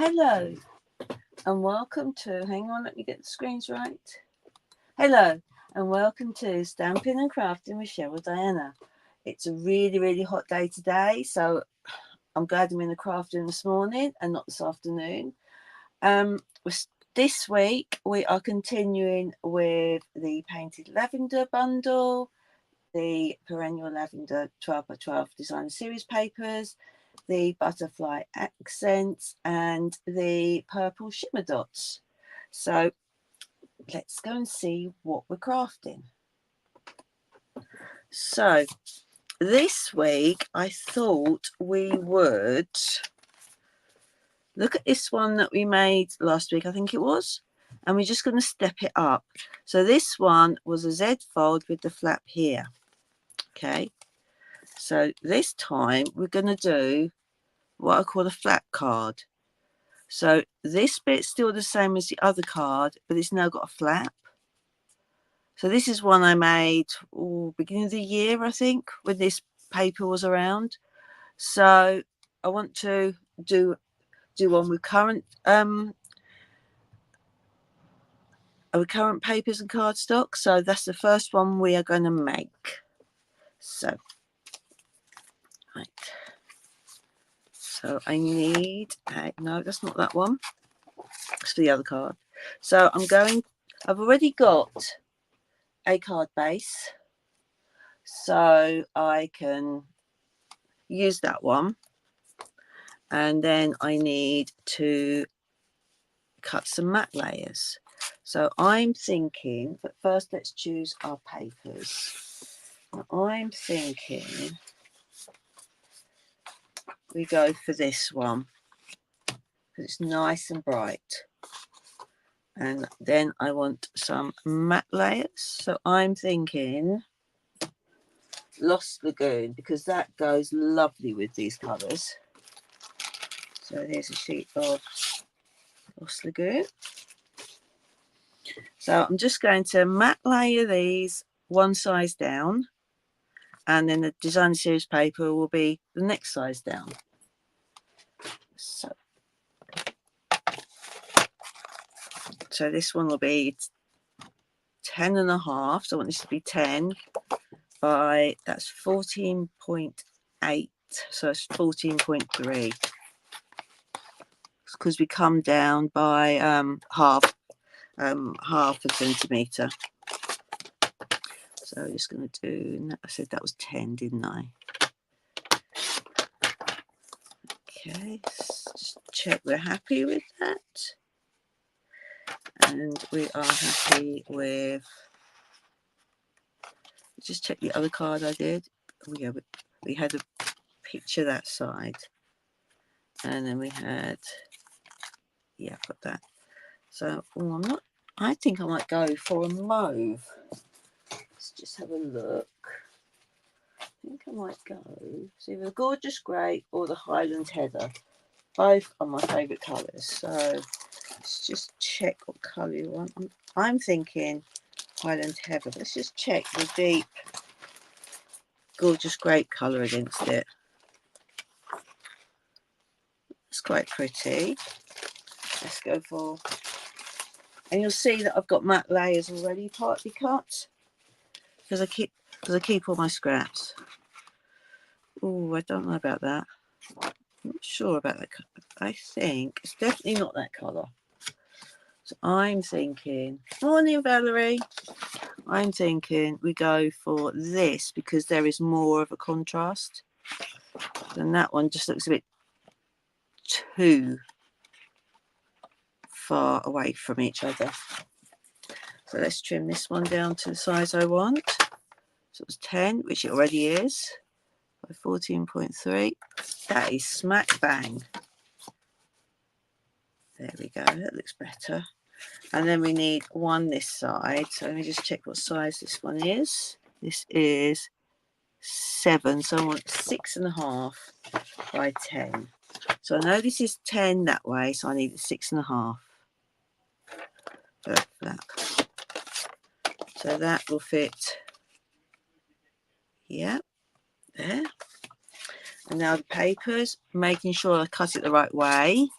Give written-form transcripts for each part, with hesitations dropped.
Hello and welcome to, hang on, let me get the screens right. Hello and welcome to Stamping and Crafting with Cheryl Diana. It's a really hot day today, so I'm glad I'm in the craft room this morning and not this afternoon. This week we are continuing with the Painted Lavender bundle, the Perennial Lavender 12x12 design series papers, the butterfly accents and the purple shimmer dots. So let's go and see what we're crafting. So this week I thought we would look at this one that we made last week, I think it was, and we're just going to step it up. So this one was a Z fold with the flap here. Okay, so this time we're going to do what I call a flat card. So this bit's still the same as the other card, but it's now got a flap. So this is one I made beginning of the year, I think, when this paper was around. So I want to do one with current papers and cardstock. So that's the first one we are going to make. So right. So I need no, that's not that one. It's for the other card. So I've already got a card base, so I can use that one, and then I need to cut some matte layers. So I'm thinking, but first let's choose our papers. Now I'm thinking we go for this one because it's nice and bright, and then I want some matte layers. So I'm thinking Lost Lagoon, because that goes lovely with these colours. So here's a sheet of Lost Lagoon. So I'm just going to matte layer these one size down, and then the design series paper will be the next size down. So this one will be 10.5. So I want this to be 10 by, that's 14.8. So it's 14.3. Because we come down by half a centimetre. So I'm just going to do, I said that was 10, didn't I? Okay, just check we're happy with that. And we are happy with, just check the other card I did. Oh yeah, we had a picture that side. And then we had, yeah, got that. So I think I might go for a mauve. Let's just have a look. I think I might go, so either the Gorgeous Grey or the Highland Heather. Both are my favourite colours. So let's just check what colour you want. I'm thinking Highland Heather. Let's just check the deep Gorgeous Grape colour against it. It's quite pretty. Let's go for, and you'll see that I've got matte layers already partly cut because I keep all my scraps. Oh, I don't know about that. I'm not sure about that. I think it's definitely not that colour. So I'm thinking, morning Valerie, I'm thinking we go for this because there is more of a contrast. And that one just looks a bit too far away from each other. So let's trim this one down to the size I want. So it was 10, which it already is, by 14.3. That is smack bang. There we go, that looks better. And then we need one this side. So let me just check what size this one is. This is 7, so I want 6.5 by 10. So I know this is 10 that way, so I need 6.5 for that. So that will fit, yeah, there. And now the papers, making sure I cut it the right way.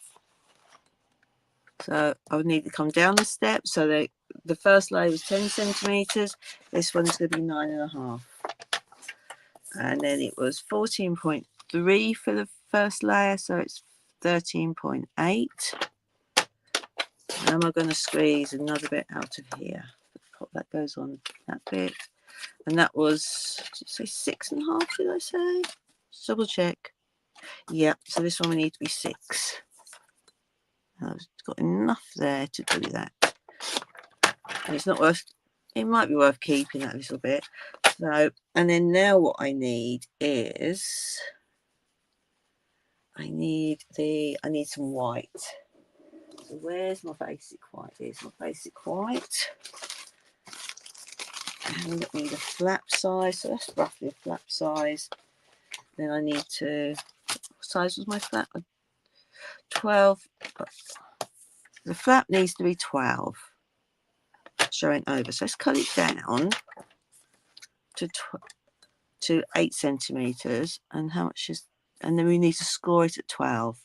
So I would need to come down the steps. So the first layer was 10 centimeters. This one's going to be 9.5. And then it was 14.3 for the first layer. So it's 13.8. Now I'm going to squeeze another bit out of here. That goes on that bit. And that was, did you say 6.5, did I say? Just double check. Yep, so this one we need to be 6. I've got enough there to do that. And it's not worth, it might be worth keeping that little bit. So, and then now what I need is, I need some white. So where's my basic white? Here's my basic white. And I need a flap size, so that's roughly a flap size. Then I need to, what size was my flap? 12. The flap needs to be 12, showing over. So let's cut it down to 8 centimeters. And how much is, and then we need to score it at 12.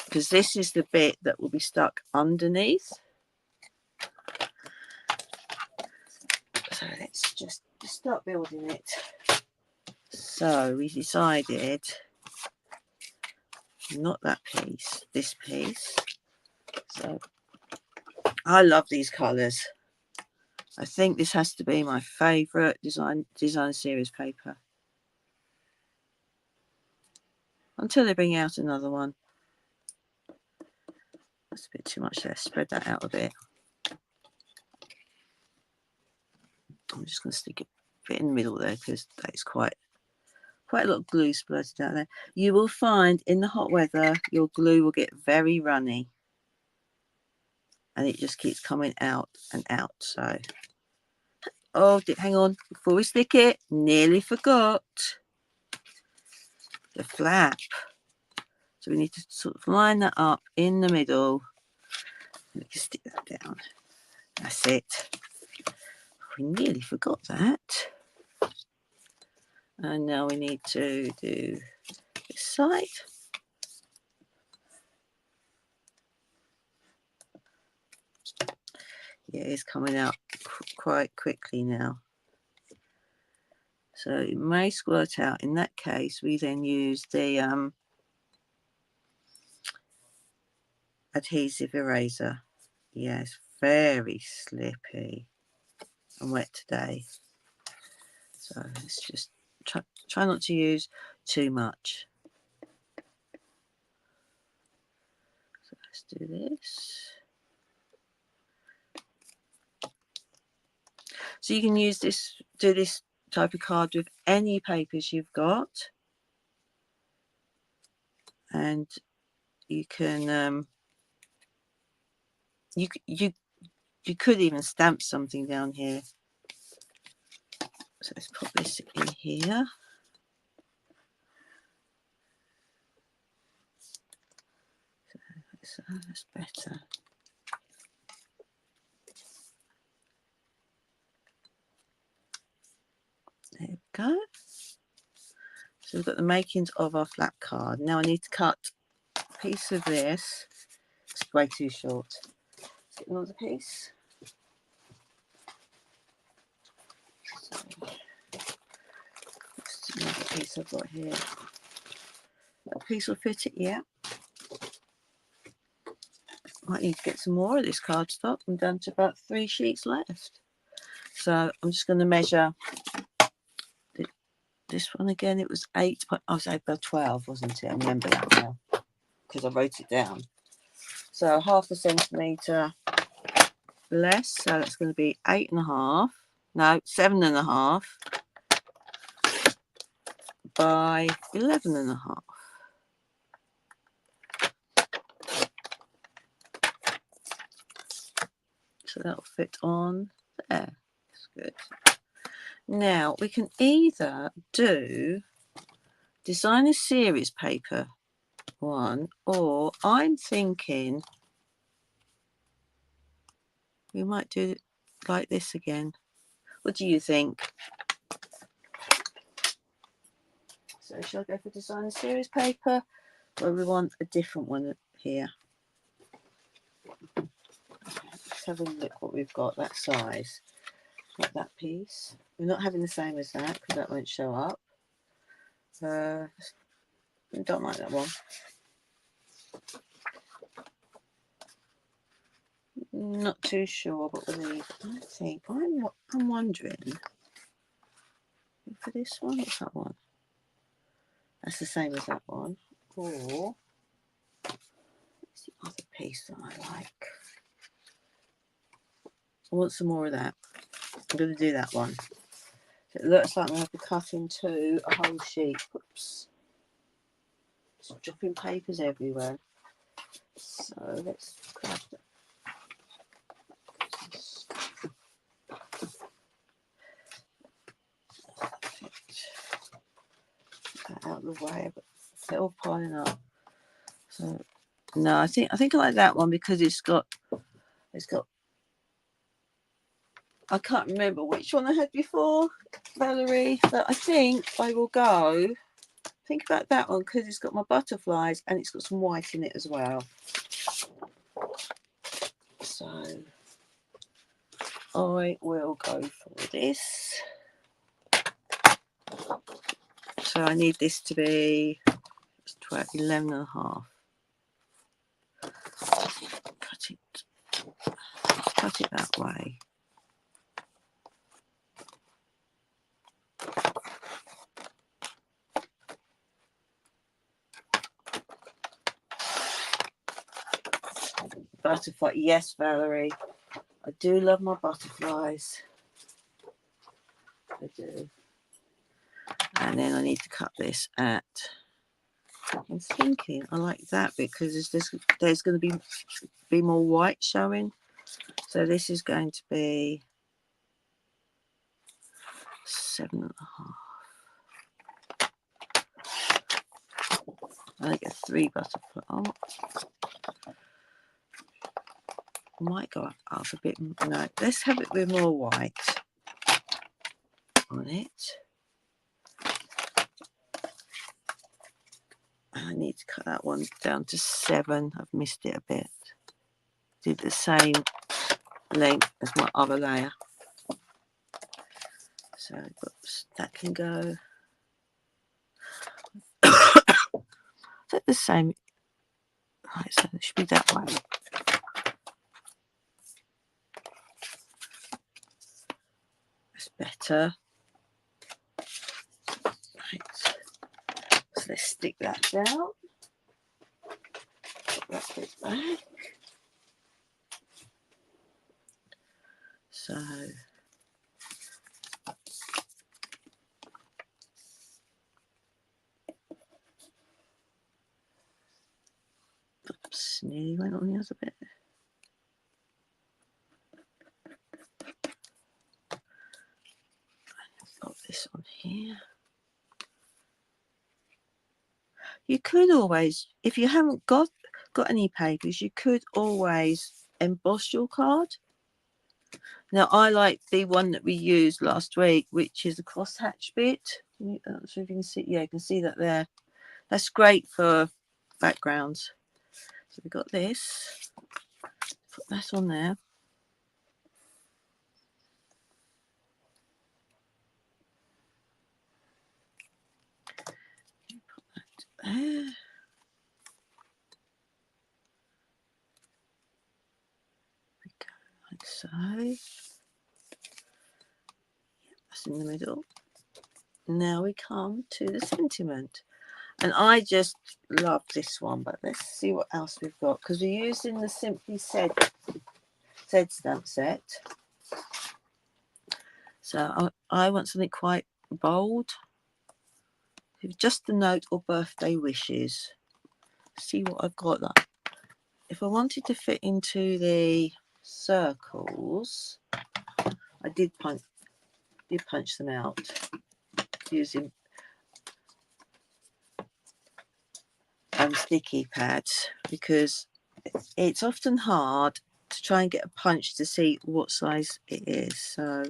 Because this is the bit that will be stuck underneath. So let's just start building it. So we decided, not that piece, this piece. So I love these colours. I think this has to be my favourite design series paper. Until they bring out another one. That's a bit too much there. Spread that out a bit. I'm just going to stick it a bit in the middle there because that is quite a lot of glue splurted out there. You will find in the hot weather your glue will get very runny. And it just keeps coming out and out. So, oh, hang on. Before we stick it, nearly forgot the flap. So we need to sort of line that up in the middle. We can stick that down. That's it. We nearly forgot that. And now we need to do this side. Yeah, it's coming out quite quickly now. So it may squirt out. In that case, we then use the adhesive eraser. Yeah, it's very slippy and wet today. So let's just try not to use too much. So let's do this. So you can use this, do this type of card with any papers you've got. And you can, you could even stamp something down here. So let's put this in here. So that's better. There we go. So we've got the makings of our flap card. Now I need to cut a piece of this. It's way too short. Let's get another piece. So, that's another piece I've got here. That piece will fit it, yeah. Might need to get some more of this cardstock. I'm down to about 3 sheets left. So I'm just going to measure this one again. It was 8, I was 8 by 12, wasn't it? I remember that now because I wrote it down. So 0.5 centimetre less. So that's going to be 8.5. No, 7.5 by 11.5. So that'll fit on there. That's good. Now we can either do designer series paper one, or I'm thinking we might do it like this again. What do you think? So shall I go for designer series paper, But we want a different one here. Let's have a look what we've got, that size. Like that piece. We're not having the same as that because that won't show up. I don't like that one. Not too sure, but we'll leave. I think I'm wondering for this one. What's that one? That's the same as that one. Or what's the other piece that I like? I want some more of that. I'm going to do that one. So it looks like I have to cut into a whole sheet. Oops. It's dropping papers everywhere. So let's grab that. That out of the way, but they're all piling up. So no, I think I like that one because it's got I can't remember which one I had before, Valerie, but I think I will go think about that one because it's got my butterflies and it's got some white in it as well. So I will go for this. So I need this to be 11 and a half. Cut it that way. Butterfly, yes, Valerie. I do love my butterflies. I do. And then I need to cut this at. I'm thinking I like that because there's going to be more white showing. So this is going to be 7 and a half. I get 3 butterflies. Oh, I might go up a bit. No, let's have it with more white on it. I need to cut that one down to 7. I've missed it a bit. Did the same length as my other layer. So that can go. Is that the same? Right, so it should be that way. That's better. Right. So let's stick that down. Put that bit back. So oops, nearly went on the other bit. I've got this on here. You could always, if you haven't got any papers, you could always emboss your card. Now I like the one that we used last week, which is the crosshatch bit. So if you can see, yeah, you can see that there. That's great for backgrounds. So we've got this. Put that on there. Put that there. We go like so. That's in the middle. Now we come to the sentiment. And I just love this one, but let's see what else we've got. Because we're using the Simply Said stamp set. So I want something quite bold. Just a note or birthday wishes. See what I've got. That if I wanted to fit into the circles, I did punch them out using sticky pads because it's often hard to try and get a punch to see what size it is. So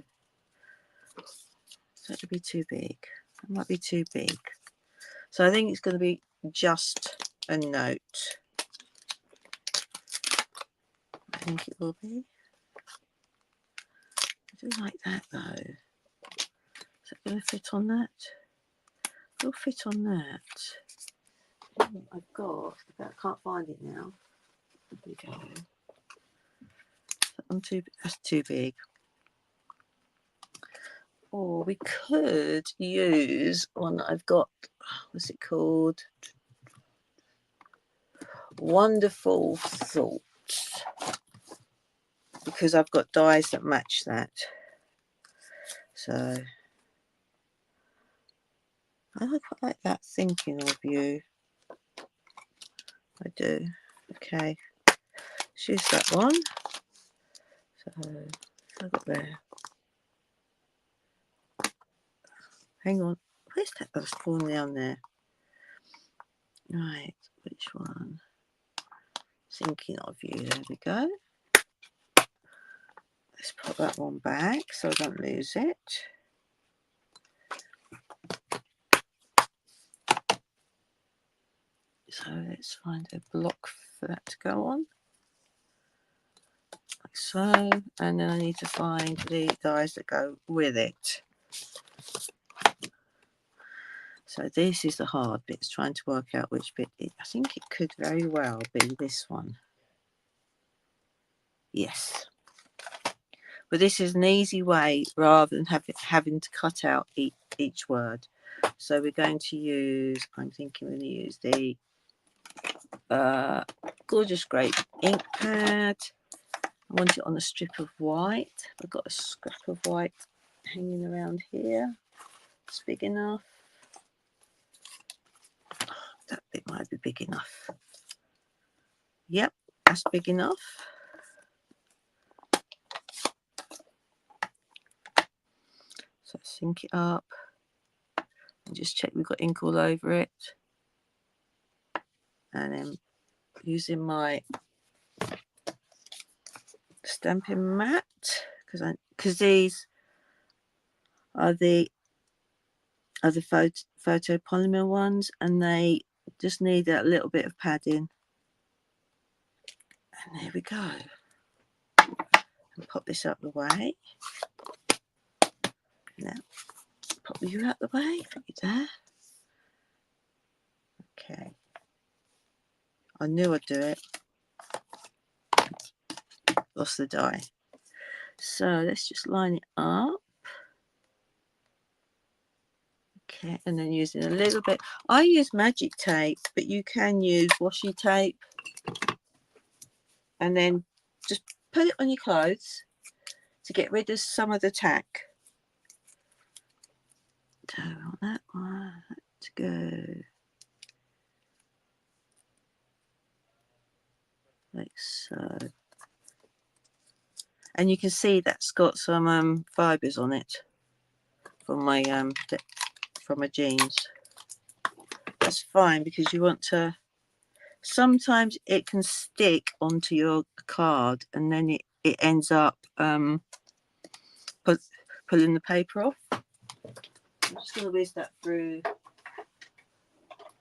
that would be too big. It might be too big. So I think it's going to be just a note. I think it will be. I do like that though. Is that going to fit on that? It'll fit on that. I've got, I can't find it now. There we go. That's too big. Or we could use one that I've got. What's it called? Wonderful Thoughts. Because I've got dies that match that. So I quite like that, thinking of you. I do. Okay. Let's use that one. So I've got there. Hang on. Where's that? I was falling down there. Right. Which one? Thinking of you. There we go. Let's put that one back so I don't lose it. So let's find a block for that to go on. Like so. And then I need to find the dies that go with it. So this is the hard bit, it's trying to work out which bit. I think it could very well be this one. Yes. But this is an easy way rather than having to cut out each word. So we're going to use, I'm thinking we're going to use the Gorgeous Grape ink pad. I want it on a strip of white. I've got a scrap of white hanging around here. It's big enough. That bit might be big enough. Yep, that's big enough. So sync it up and just check we've got ink all over it. And then using my stamping mat, because these are the photopolymer ones, and they just need that little bit of padding. And there we go. And pop this out the way. Now pop you out the way. Put you there. Okay. I knew I'd do it. Lost the die. So let's just line it up. Okay, and then using a little bit. I use magic tape, but you can use washi tape. And then just put it on your clothes to get rid of some of the tack. So I want that one to go like so. And you can see that's got some fibres on it from my jeans. That's fine because you want to. Sometimes it can stick onto your card, and then it ends up pulling the paper off. I'm just going to whiz that through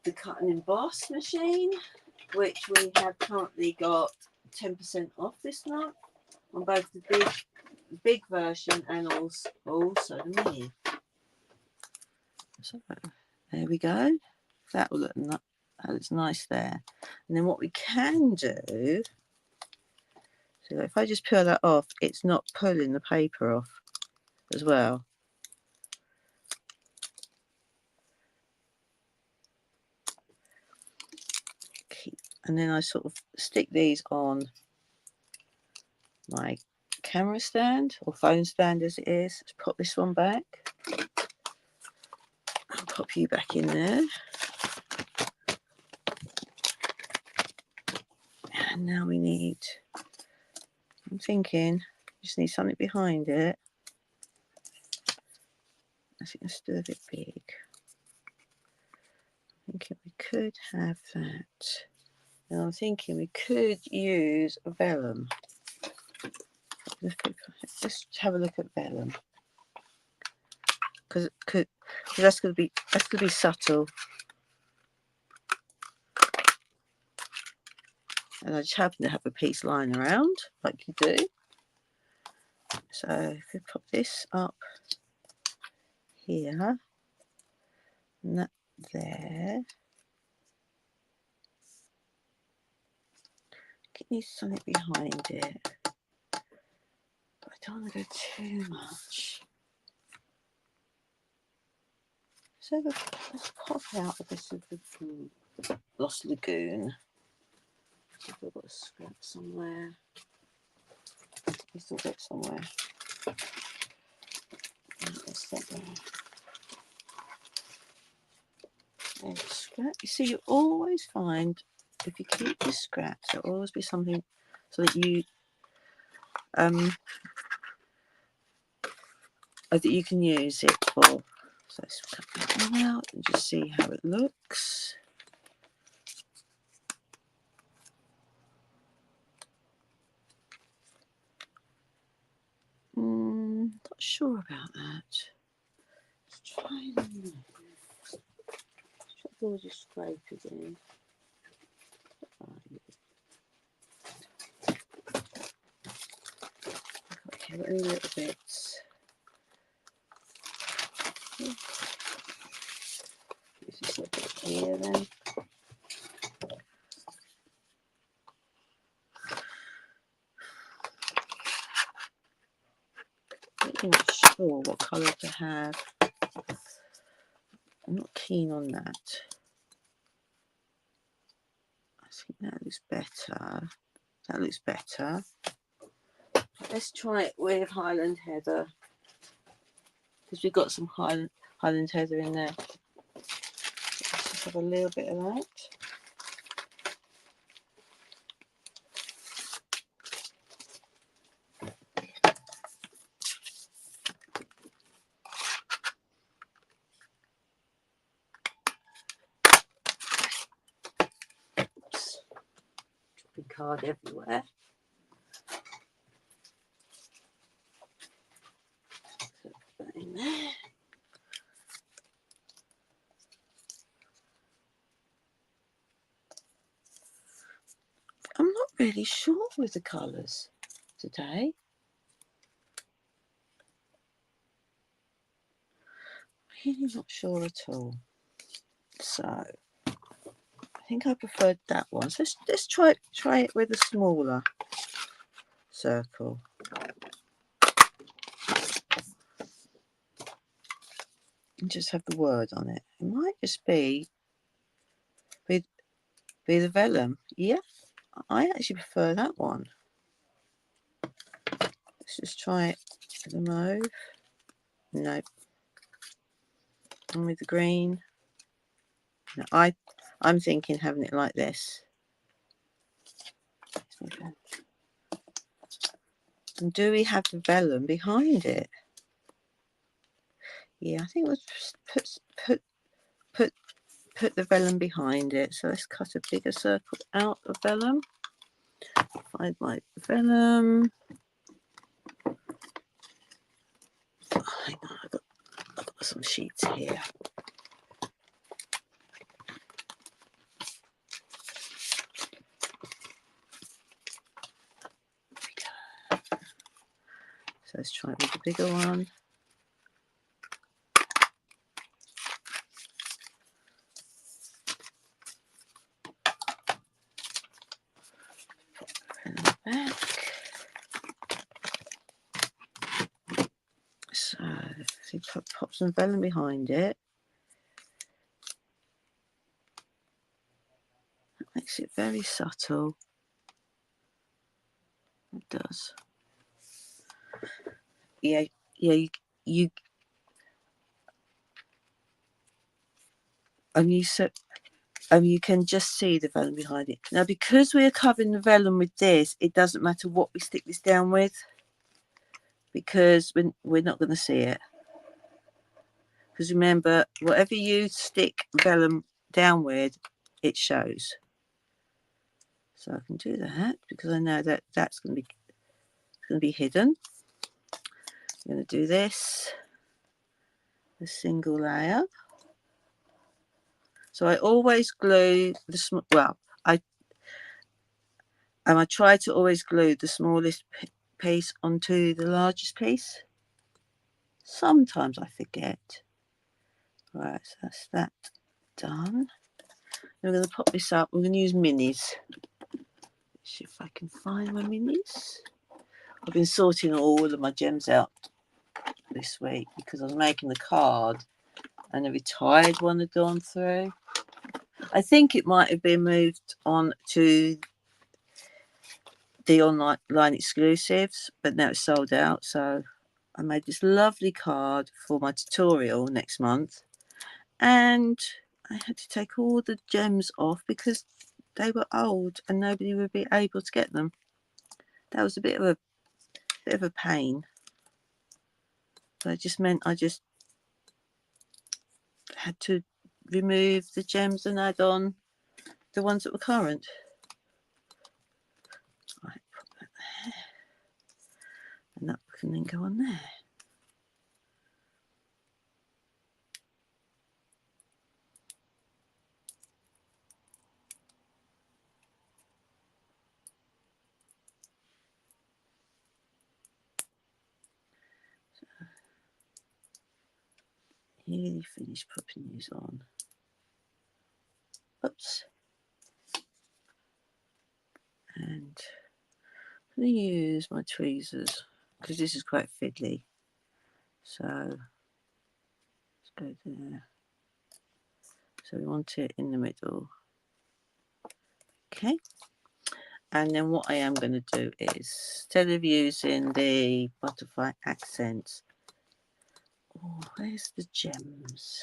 the cut and emboss machine, which we have currently got 10% off this month on both the big version and also the mini. So there we go. That will looks nice there. And then what we can do, so if I just peel that off, it's not pulling the paper off as well. And then I sort of stick these on my camera stand or phone stand as it is. Let's pop this one back and pop you back in there. And now we need, I'm thinking, just need something behind it. I think it's still a bit big. I'm thinking we could have that. And I'm thinking we could use vellum. Let's have a look at vellum, because that's going to be subtle. and I just happen to have a piece lying around like you do. So if we put this up here and that there, it needs something behind it, but I don't want to go too much. So let's pop out a bit of the Lost Lagoon. I've got a scrap somewhere. It's a bit somewhere. Let's set there. There's a scrap. You see, you always find if you keep your scraps, there'll always be something so that you that you can use it for. So let's cut that one out and just see how it looks. Not sure about that. Let's try and all just scrape again. Okay, a little bit. This is a bit here then. I'm not sure what colour to have. I'm not keen on that. I think that looks better. That looks better. Let's try it with Highland Heather, because we've got some Highland Heather in there. Let's just have a little bit of that. Oops. Dropping card everywhere. So put that in there. I'm not really sure with the colours today. Really not sure at all. So I think I preferred that one. So let's try it with a smaller circle. And just have the word on it. It might just be the vellum. Yeah, I actually prefer that one. Let's just try it with the mauve. Nope. And with the green. No, I'm thinking having it like this. And do we have the vellum behind it? Yeah, I think we'll put the vellum behind it. So let's cut a bigger circle out of vellum. Find my vellum. Oh, hang on, I've got some sheets here. So let's try it with the bigger one. Back. So pop some vellum behind it. That makes it very subtle. It does. Yeah. You you can just see the vellum behind it. Now, because we are covering the vellum with this, it doesn't matter what we stick this down with, because we're not going to see it. Because remember, whatever you stick vellum down with, it shows. So I can do that because I know that that's going to be hidden. I'm going to do this, a single layer. So I always glue the well, And I try to always glue the smallest piece onto the largest piece. Sometimes I forget. Right, so that's that done. We're going to pop this up. We're going to use minis. Let's see if I can find my minis. I've been sorting all of my gems out this week because I was making the card and the retired one had gone through. I think it might have been moved on to the online exclusives, but now it's sold out. So I made this lovely card for my tutorial next month, and I had to take all the gems off because they were old and nobody would be able to get them. That was a bit of a pain. So it just meant I just had to remove the gems and add on the ones that were current. Right, put that there. And that can then go on there. Nearly finished popping these on. Oops. And I'm going to use my tweezers because this is quite fiddly. So let's go there. So we want it in the middle. Okay. And then what I am going to do is, instead of using the butterfly accents, oh, where's the gems?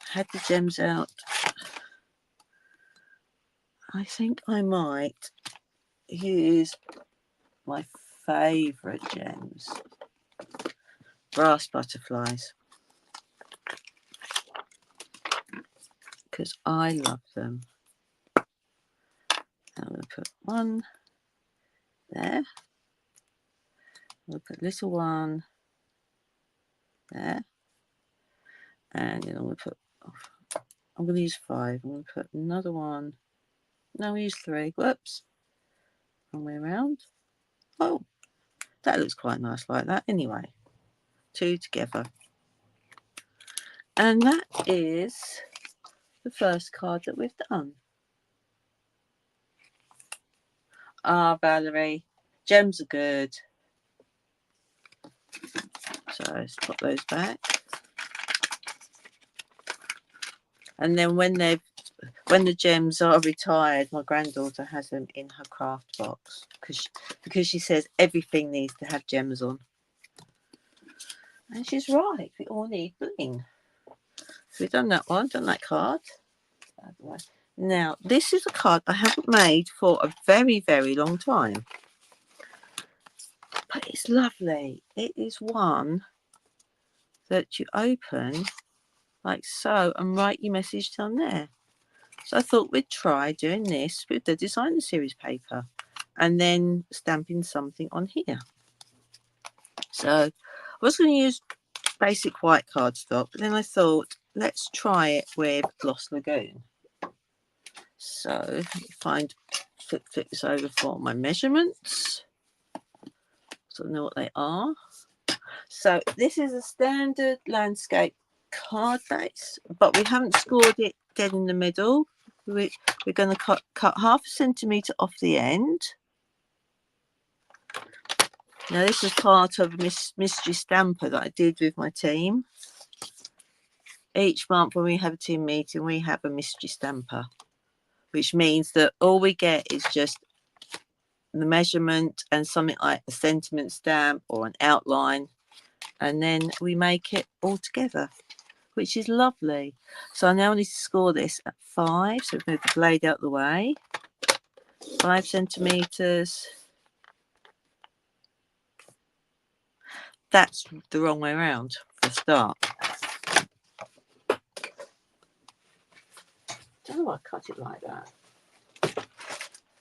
I had the gems out. I think I might use my favourite gems, brass butterflies, because I love them. I'm going to put one there. I'm going to put a little one there. And then I'm going to put, I'm going to use 5. I'm going to put another one. No, we use 3. Whoops. Wrong way around. Oh, that looks quite nice like that anyway. 2 together. And that is the first card that we've done. Ah, Valerie, gems are good. So let's put those back. And then when the gems are retired, my granddaughter has them in her craft box because she says everything needs to have gems on. And she's right. We all need bling. So we've done that one, done that card. Now, this is a card I haven't made for a very, very long time. But it's lovely. It is one that you open like so and write your message down there. So I thought we'd try doing this with the designer series paper and then stamping something on here. So I was going to use basic white cardstock, but then I thought let's try it with Gloss Lagoon. So flip this over for my measurements so I know what they are. So this is a standard landscape card base, but we haven't scored it dead in the middle. We're going to cut 1/2 centimetre off the end. Now this is part of a mystery stamper that I did with my team. Each month when we have a team meeting, we have a mystery stamper, which means that all we get is just the measurement and something like a sentiment stamp or an outline, and then we make it all together, which is lovely. So I now need to score this at 5. So move the blade out the way. 5 centimetres. That's the wrong way around for a start. I don't know why I cut it like that.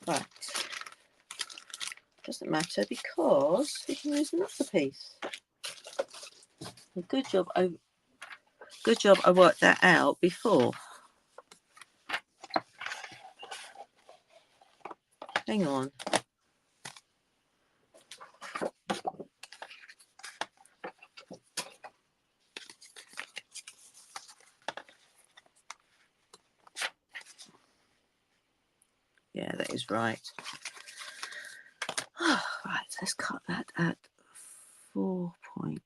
Right. Doesn't matter because we can use another piece. Good job I worked that out before. Hang on. Yeah, that is right. Right, let's cut that at 4.85.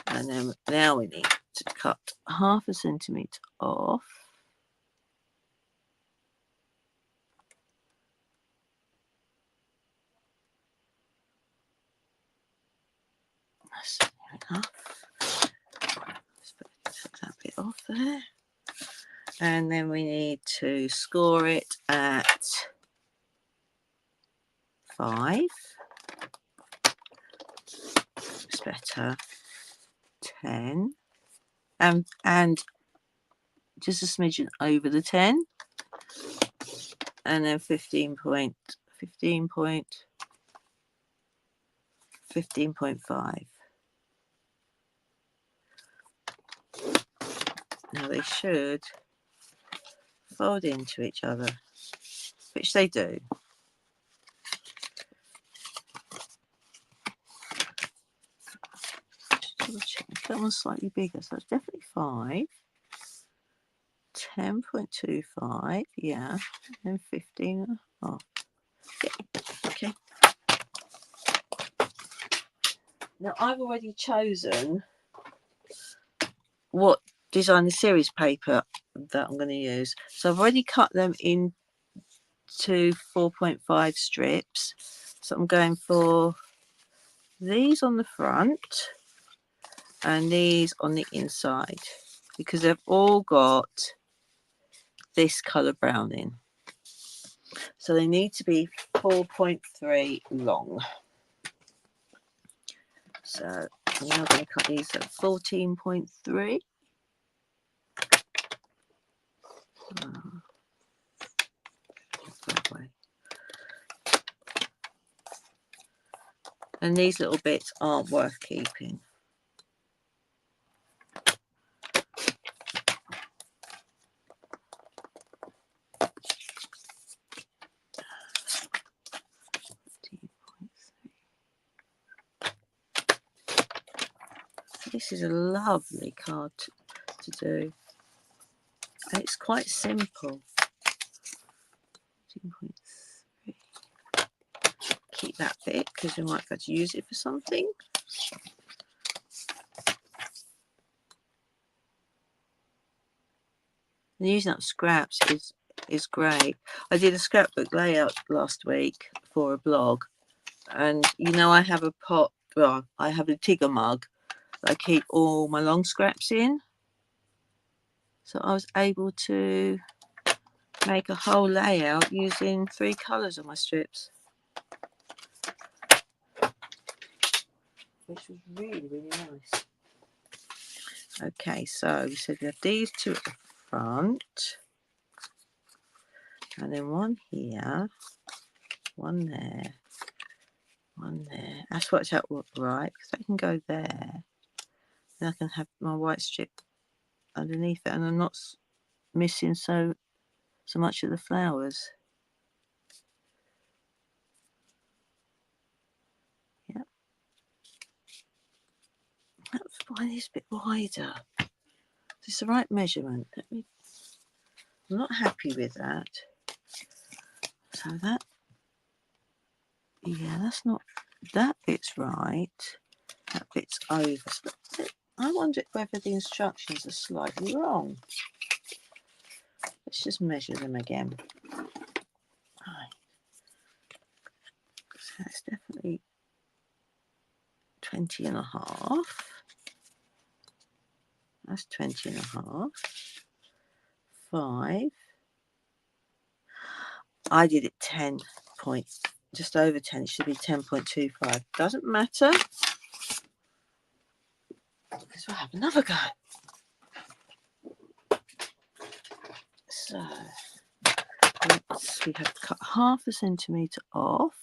And then now we need to cut 0.5 centimetre off. That's enough. Let's put that bit off there. And then we need to score it at 5. It's better. 10. And just a smidgen over the 10. And then 15.5. Now they should fold into each other, which they do. Check. That one's slightly bigger, so it's definitely 5. 10.25, yeah, and 15. Oh, yeah. Okay. Now I've already chosen what design the series paper that I'm going to use. So I've already cut them into 4.5 strips. So I'm going for these on the front and these on the inside because they've all got this colour brown in. So they need to be 4.3 long. So I'm now going to cut these at 14.3. That way. And these little bits aren't worth keeping. This is a lovely card to do. And it's quite simple. 14.3. Keep that bit because we might have to use it for something. And using up scraps is great. I did a scrapbook layout last week for a blog, and you know I have a pot. Well, I have a Tigger mug that I keep all my long scraps in. So I was able to make a whole layout using 3 colours on my strips, which was really, really nice. Okay, so we said we have these 2 at the front, and then one here, one there, one there. That's worked out right because I can go there. Then I can have my white strip underneath it, and I'm not missing so much of the flowers. Yep. That's why it's a bit wider. It's the right measurement. I'm not happy with that. So that, yeah, that's not, that bit's right. That bit's over. So I wonder whether the instructions are slightly wrong. Let's just measure them again. Right. So it's definitely 20.5. That's 20.5. 5. I did it 10 points, just over 10. It should be 10.25. Doesn't matter because we'll have another go. So we have to cut 0.5 centimetre off.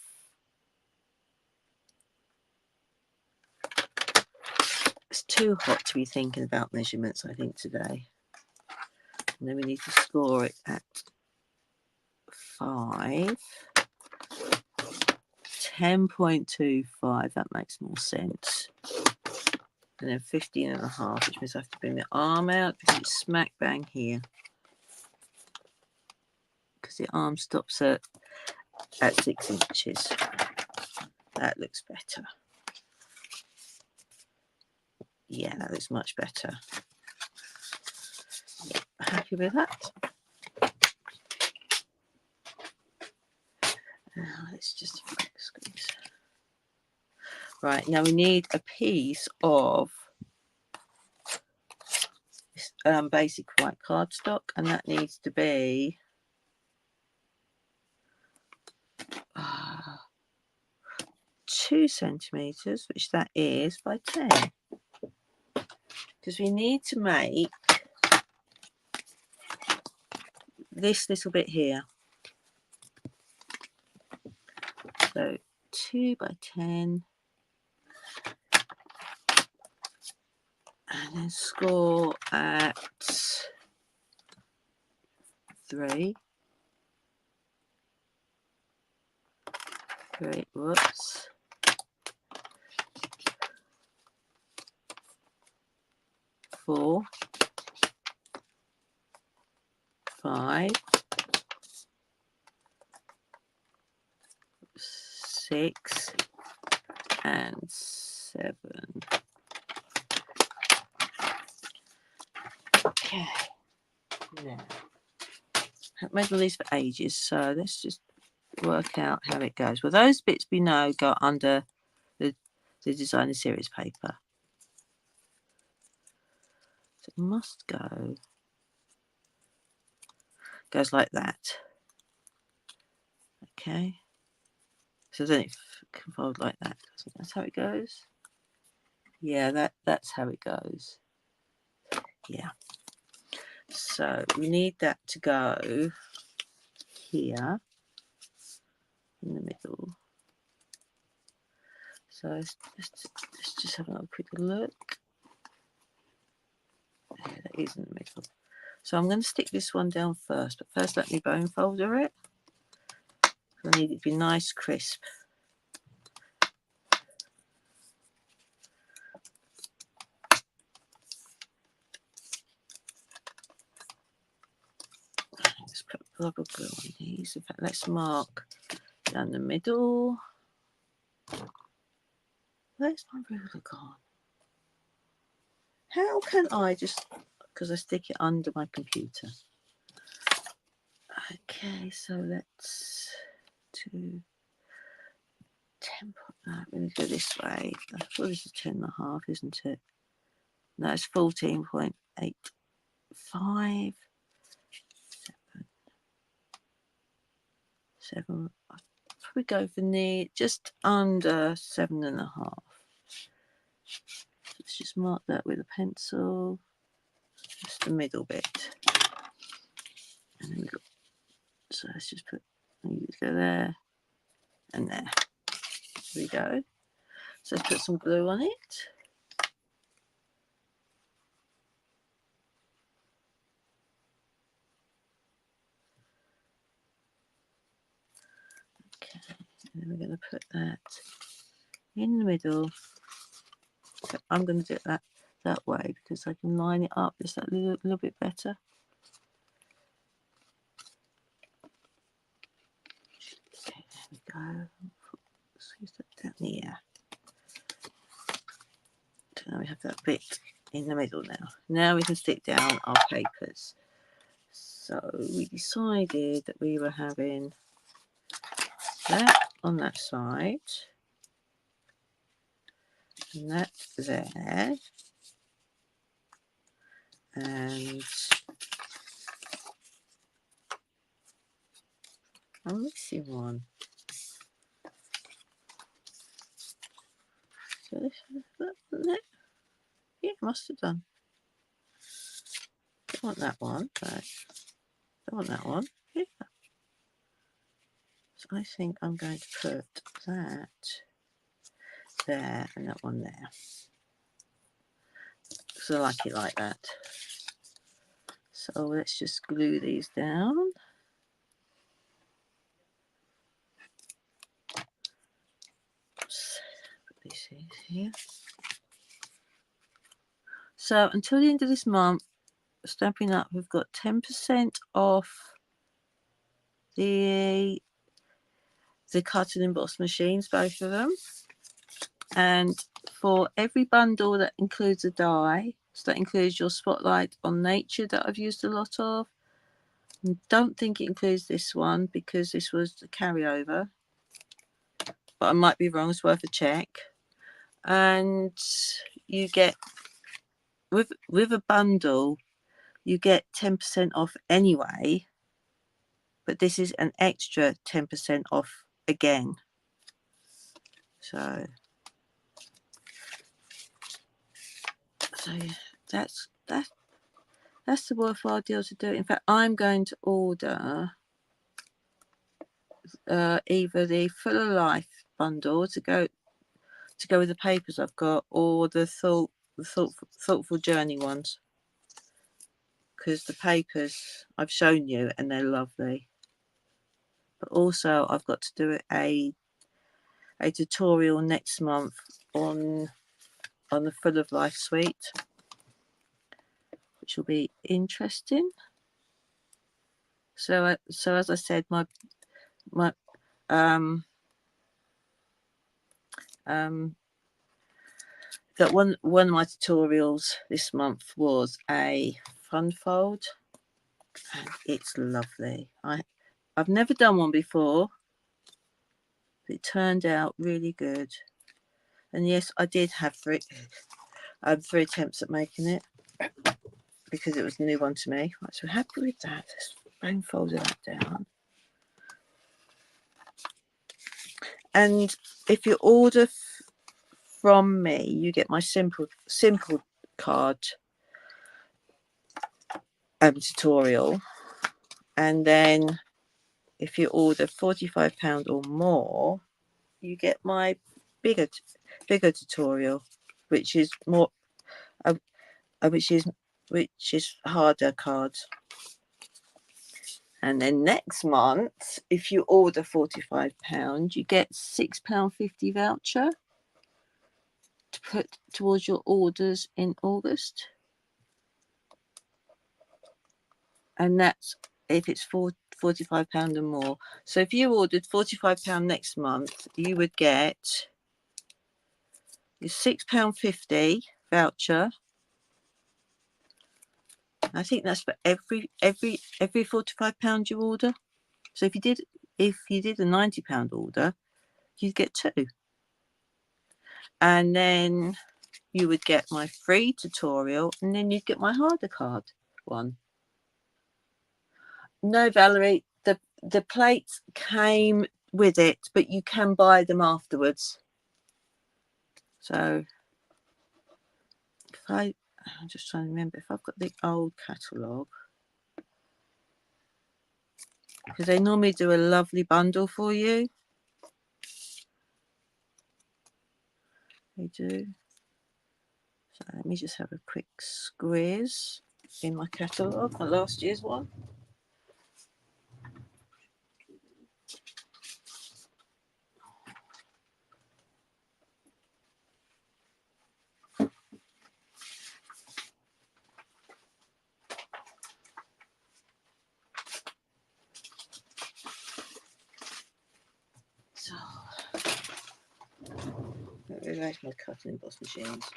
It's too hot to be thinking about measurements, I think, today. And then we need to score it at 5. 10.25, that makes more sense. And then 15.5, which means I have to bring the arm out because it's smack bang here. Because the arm stops at 6 inches. That looks better. Yeah, that looks much better. Yeah, happy with that. Now let's just squeeze. Right, now we need a piece of basic white cardstock, and that needs to be 2 centimeters, which that is by 10, because we need to make this little bit here. So 2 by 10, and then score at 3. Whoops. 4, 5, 6, and 7. Okay. Now, I've made all these for ages, so let's just work out how it goes. Well, those bits we know go under the designer series paper. So it must goes like that. Okay. So then it can fold like that. So that's how it goes. Yeah, that's how it goes. Yeah. So we need that to go here in the middle. So let's just have a quick look. Yeah, that is in the middle. So I'm going to stick this one down first, but first let me bone folder it. I need it to be nice, crisp. Let's put rubber glue on these. In fact, let's mark down the middle. Where's my ruler gone? How can I just, because I stick it under my computer. Okay, so let's do 10. I'm going to go this way. I thought this is 10.5, isn't it? No, it's 14.85. 7. I'll probably go for just under 7.5. Let's just mark that with a pencil. Just the middle bit. And then we've got, so let's just put, go there and there. There we go. So let's put some glue on it. Okay, and then we're going to put that in the middle. So I'm going to do it that way because I can line it up just that little bit better. Okay, there we go. Squeeze that down here. So now we have that bit in the middle now. Now we can stick down our papers. So we decided that we were having that on that side and that there, and I'm missing one. So this is that. Yeah, it must have done. Don't want that one. Right. Don't want that one. Yeah. So I think I'm going to put that there and that one there. because I like it like that. So let's just glue these down. Oops. Put these here. So until the end of this month, Stampin' Up, we've got 10% off the cut and emboss machines, both of them. And for every bundle that includes a die, so that includes your Spotlight on Nature that I've used a lot of. I don't think it includes this one because this was the carryover, but I might be wrong, it's worth a check. And you get, with a bundle, you get 10% off anyway, but this is an extra 10% off again. So yeah, that's the worthwhile deal to do. In fact, I'm going to order either the Full of Life bundle to go with the papers I've got, or the Thoughtful Journey ones, because the papers I've shown you and they're lovely. But also I've got to do a tutorial next month on the Full of Life suite, which will be interesting. So as I said, my that one of my tutorials this month was a fun fold, and it's lovely. I've never done one before, but it turned out really good. And yes, I did have three attempts at making it because it was a new one to me. Right, so happy with that. Let's bone fold that down. And if you order from me, you get my simple card tutorial, and then if you order £45 or more, you get my bigger tutorial, which is more which is harder cards. And then next month, if you order £45, you get £6.50 voucher to put towards your orders in August. And that's if it's £45 or more. So if you ordered £45 next month, you would get your £6.50 voucher. I think that's for every £45 you order. So if you did a £90 order, you'd get 2. And then you would get my free tutorial, and then you'd get my harder card one. No, Valerie, the plates came with it, but you can buy them afterwards. So I'm just trying to remember if I've got the old catalogue, because they normally do a lovely bundle for you. They do. So let me just have a quick squeeze in my catalogue, my last year's one. So there's my cut and emboss machines.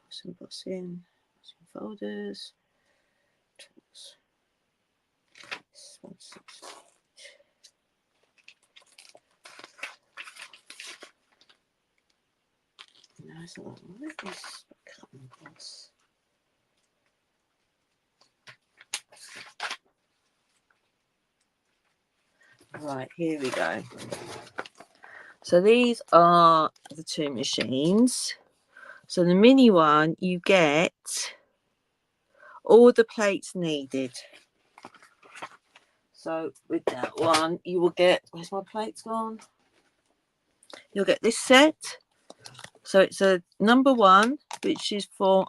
Some embossing, some folders, tools. No, it's not that one. Where's this cut and emboss? Right, here we go. So these are the 2 machines. So the mini one, you get all the plates needed. So with that one, you will get, where's my plates gone? You'll get this set. So it's a number 1 which is for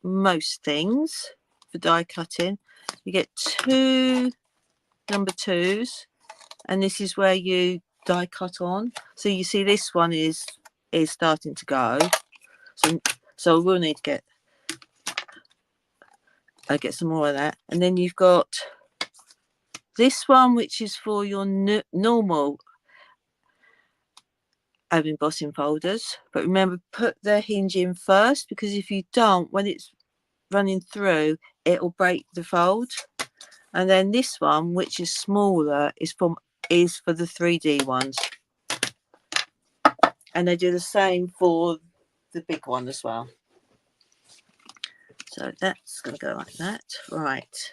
most things for die cutting. You get 2 number 2s, and this is where you die cut on. So you see this one is starting to go, so we'll need to get some more of that. And then you've got this one, which is for your normal home embossing folders, but remember, put the hinge in first, because if you don't, when it's running through, it will break the fold. And then this one, which is smaller, is for the 3D ones, and they do the same for the big one as well. So that's going to go like that. Right,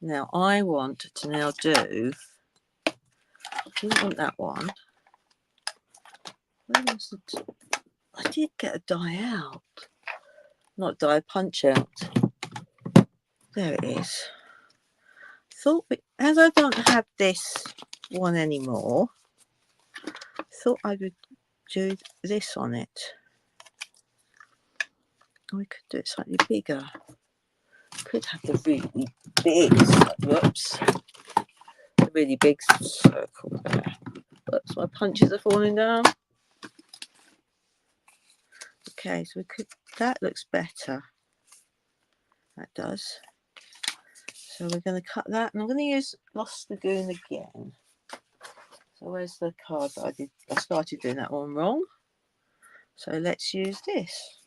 now I want to now do, I didn't want that one. Where was it? I did get a die out, not die, punch out. There it is. Thought, as I don't have this one anymore, thought I would do this on it. We could do it slightly bigger. Could have the really big, whoops, the really big circle there. Whoops, my punches are falling down. Okay, so we could, that looks better. That does. So we're going to cut that, and I'm going to use Lost Lagoon again. So where's the card that I did? I started doing that one wrong. So let's use this.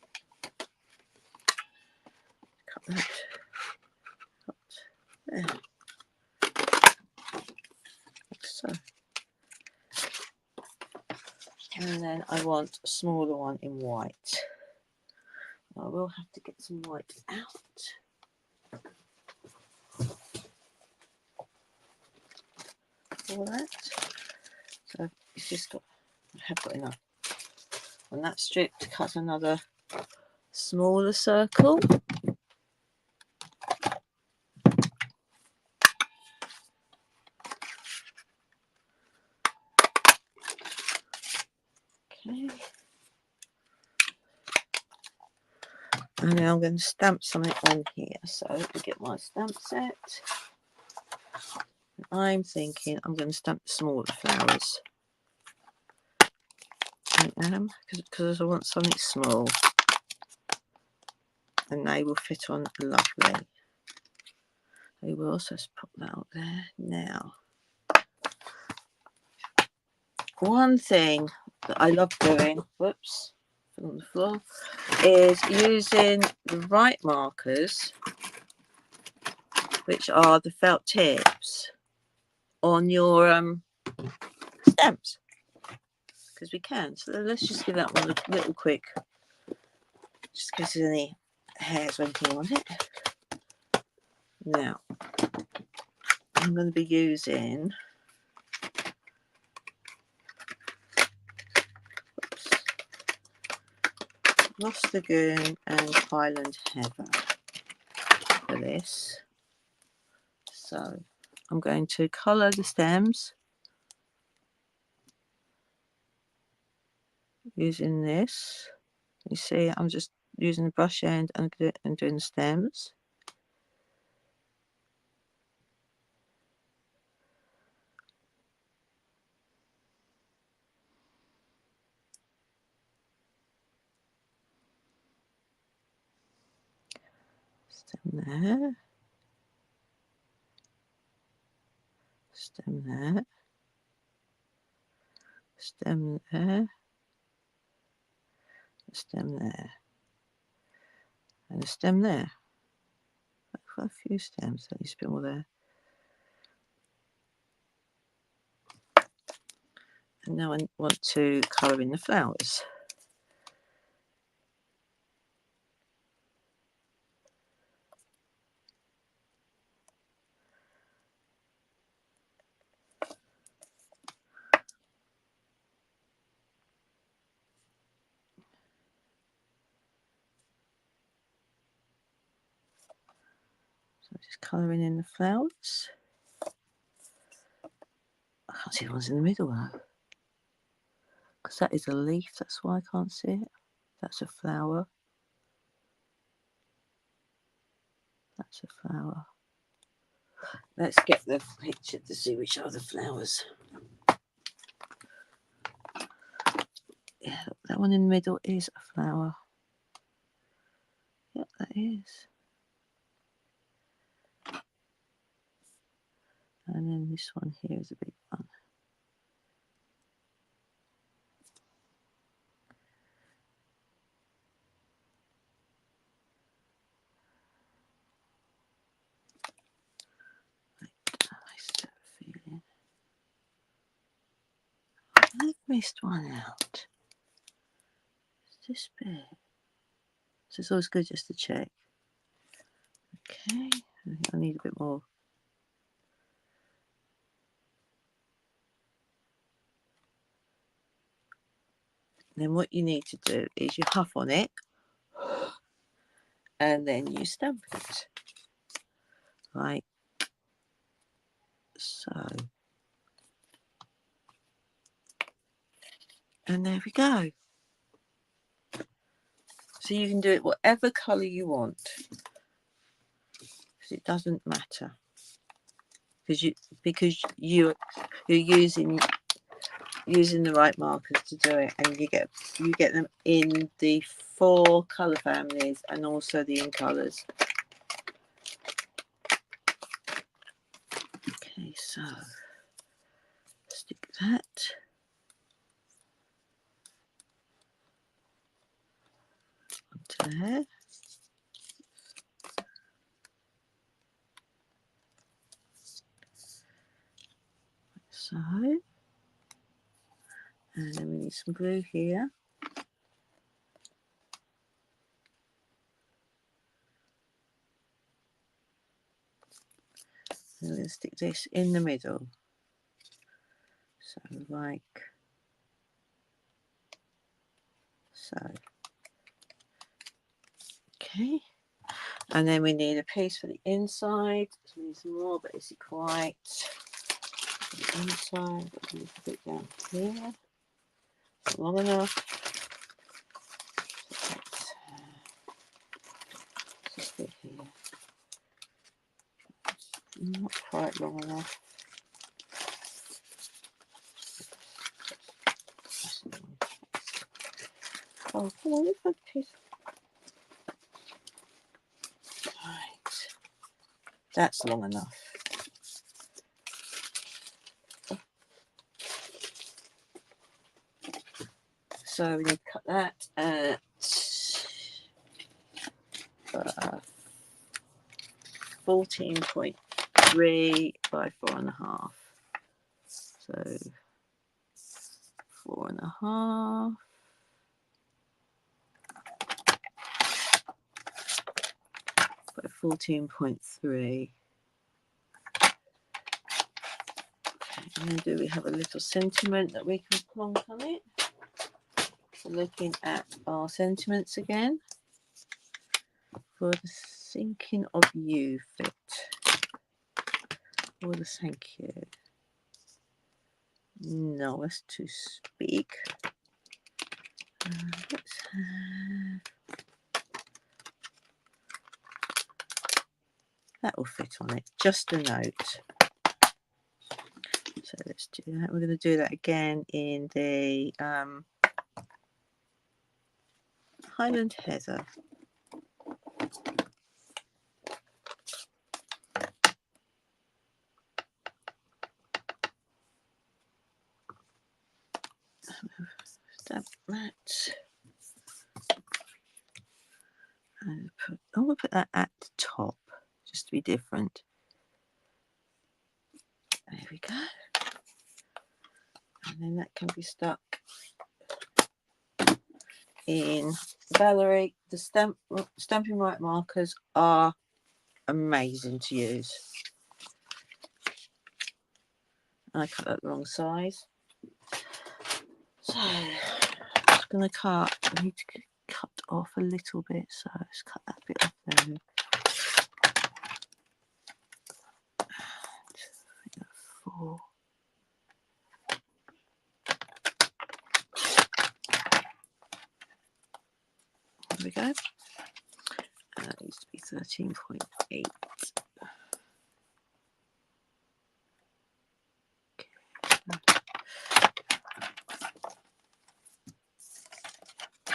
Cut that. Cut there. Like so. And then I want a smaller one in white. I will have to get some white out for that. So it's just got, I have got enough on that strip to cut another smaller circle. Okay. And now I'm going to stamp something on here. So to get my stamp set, I'm thinking I'm going to stamp the smaller flowers. I am, because I want something small, and they will fit on lovely. I will also just pop that up there. Now, one thing that I love doing, whoops, on the floor, is using the right markers, which are the felt tips, on your stamps, because we can. So let's just give that one a little quick, just in case there's any hairs or anything on it. Now, I'm going to be using Lost Lagoon and Highland Heather for this. So I'm going to colour the stems using this. You see, I'm just using the brush end and doing the stems. Stem there. Stem there. Stem there. Stem there. And a stem there. I've got a few stems, at least a bit more there. And now I want to colour in the flowers. So just colouring in the flowers. I can't see the ones in the middle though, because that is a leaf, that's why I can't see it. That's a flower. It's a flower. Let's get the picture to see which are the flowers. Yeah, that one in the middle is a flower. Yep, that is. And then this one here is a big one. I've missed one out. It's this bit. So it's always good just to check. Okay, I think I need a bit more. Then what you need to do is you huff on it and then you stamp it. Right. So. And there we go. So you can do it whatever colour you want. Because it doesn't matter. Because you're using the right markers to do it, and you get them in the 4 colour families and also the in colours. Okay, so stick that. Onto there. So, and then we need some glue here. And we're going to stick this in the middle. So like so. Okay. And then we need a piece for the inside. So we need some more, but is it quite the inside? A little bit down here. Not long enough. So that's just it here. Not quite long enough. Oh, come on, look at piece. Right. That's long enough. So we need to cut that at 14.3 by 4.5. So 4.5. By 14.3. And then do we have a little sentiment that we can plonk on it? So looking at our sentiments again. For the thinking of you fit. For the thank you. No, that's too big. Let's have... That will fit on it. Just a note. So let's do that. We're going to do that again in the Highland Heather. Stamp that. And I'm going to put that at the top just to be different. There we go. And then that can be stuck in Valerie. The Stampin' Right markers are amazing to use. I cut that the wrong size. So I'm just going to cut. I need to cut off a little bit, so let's cut that bit off there. And I think that's 4. There we go. That needs to be 13.8.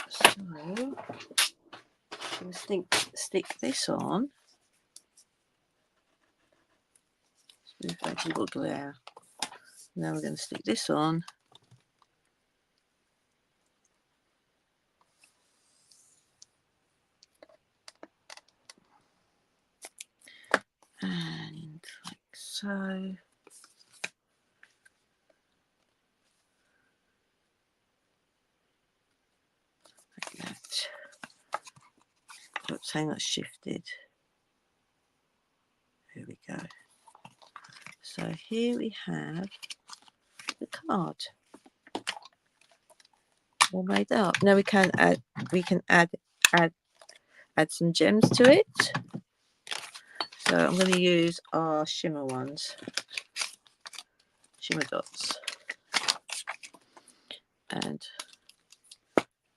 So I'm going to stick this on. We've actually got glare. Now we're going to stick this on. And like so. Like that. Oops, hang on, shifted. Here we go. So here we have the card all made up. Now we can add some gems to it. So I'm going to use our shimmer ones, shimmer dots, and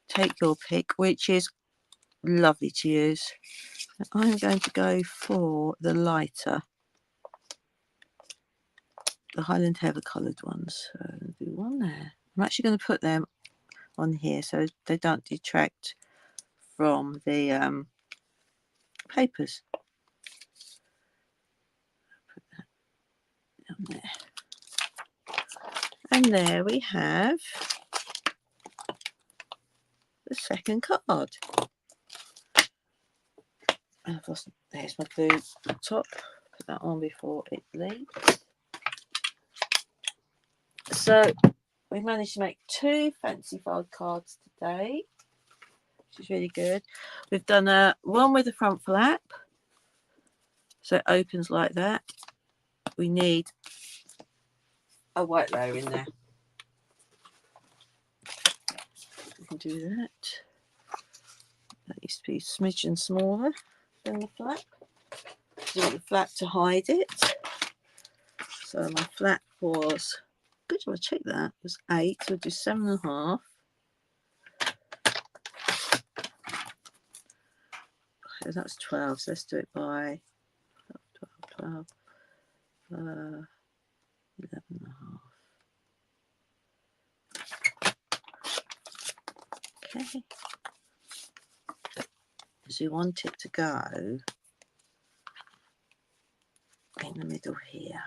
take your pick, which is lovely to use. And I'm going to go for the lighter, the Highland Heather coloured ones. So I'm going to do one there. I'm actually going to put them on here so they don't detract from the papers. Put that down there. And there we have the second card. There's my glue top. Put that on before it leaks. So we managed to make 2 fancy fold cards today, which is really good. We've done one with a front flap, so it opens like that. We need a white layer in there. We can do that. That needs to be a smidgen smaller than the flap. You want the flap to hide it. So my flap was, good job, I checked that, was 8, so we'll do 7.5. Okay, that's 12, so let's do it by 12, 11.5. Okay. So you want it to go in the middle here,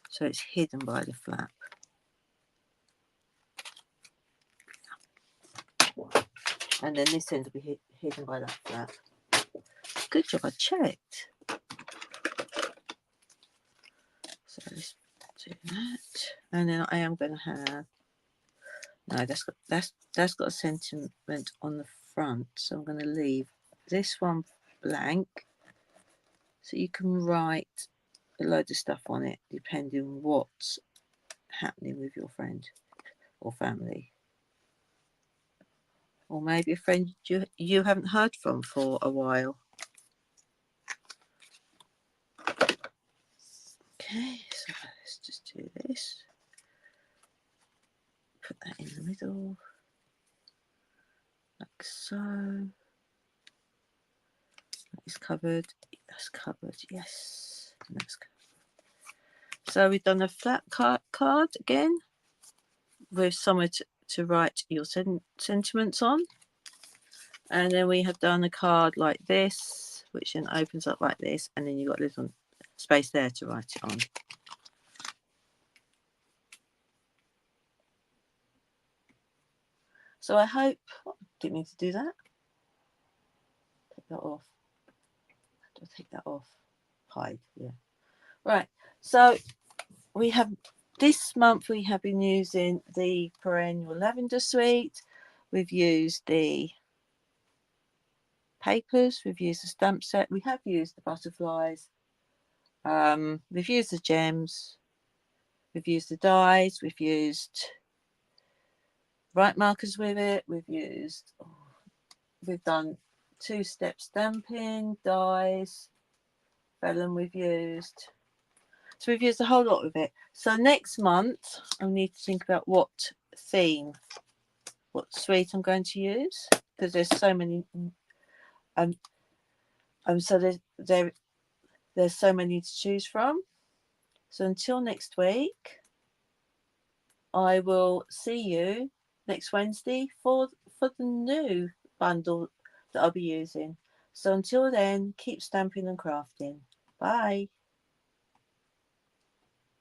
so it's hidden by the flap. And then this end will be hidden by that flap. Good job, I checked. So let's do that. And then I am going to have, no, that's got a sentiment on the front, so I'm going to leave this one blank, so you can write a load of stuff on it depending on what's happening with your friend or family, or maybe a friend you haven't heard from for a while. Okay, so let's just do this. Put that in the middle, like so. That is covered. That's covered. Yes. That's covered. So we've done a flat card again with somewhere to write your sentiments on. And then we have done a card like this, which then opens up like this, and then you've got a little space there to write it on. So I hope, didn't mean to do that. Take that off. How do I take that off? Hide, yeah. Right, so we have, this month we have been using the Perennial Lavender suite. We've used the papers, we've used the stamp set, we have used the butterflies, we've used the gems, we've used the dies, we've used bright markers with it, we've done 2-step stamping, dies, vellum we've used. So we've used a whole lot of it. So next month I need to think about what theme, what suite I'm going to use, because there's so many And so there's so many to choose from. So until next week, I will see you next Wednesday for the new bundle that I'll be using. So until then, keep stamping and crafting. Bye.